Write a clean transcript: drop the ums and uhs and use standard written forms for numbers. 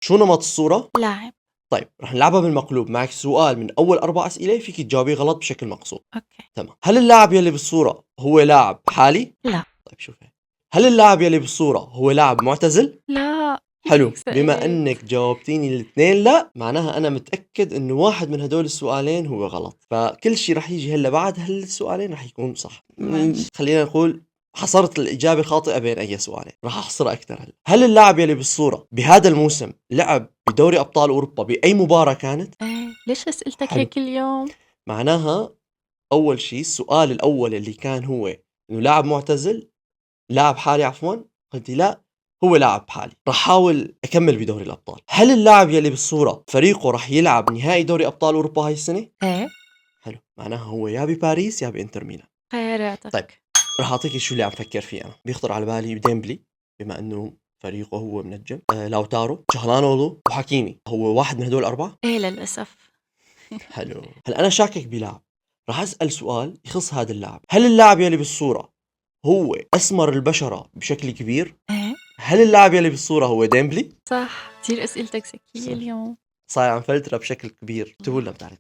شو نمط الصورة؟ لاعب. طيب رح نلعبها بالمقلوب، معك سؤال من أول 4 أسئلة فيك تجاوبيه غلط بشكل مقصود. أوكي. تمام. هل اللاعب يلي بالصورة هو لاعب حالي؟ لا. طيب شوفي. هل اللاعب يلي بالصورة هو لاعب معتزل؟ لا. كيف هيك حلو، بما سألت؟ انك جاوبتيني الاثنين لا، معناها انا متاكد انه واحد من هدول السؤالين هو غلط، فكل شيء رح يجي هلا بعد هالسؤالين رح يكون صح. ماشي. خلينا نقول حصرت الاجابه خاطئه بين اي سؤالين، رح احصرها اكثر هلا. هل اللاعب يلي بالصوره بهذا الموسم لعب بدوري ابطال اوروبا باي مباراه كانت؟ ايه ليش أسئلتك حلو، هيك اليوم؟ معناها اول شيء السؤال الاول اللي كان هو انه لاعب معتزل، لاعب حالي عفوا، قلتي لا هو لاعب حالي. راح احاول اكمل بدوري الابطال. هل اللاعب يلي بالصوره فريقه راح يلعب نهائي دوري ابطال اوروبا هاي السنه؟ ايه. حلو، معناها هو يا بباريس يا بانتر ميلان. طيب خيراتك. راح اعطيك شو اللي عم فكر فيه انا. بيخطر على بالي ديمبلي بما انه فريقه هو منجم، لاوتارو، تشهلانوغلو وحكيمي. هو واحد من هدول الاربعه؟ ايه للأسف. حلو. هلا انا شاكك بلاعب، راح اسال سؤال يخص هذا اللاعب. هل اللاعب يلي بالصوره هو اسمر البشره بشكل كبير؟ ايه هل اللاعب يلي بالصورة هو ديمبلي؟ صح، كتير أسئلتك ذكية صح. اليوم. صاير عم فلترها بشكل كبير، تقول لم تعرف.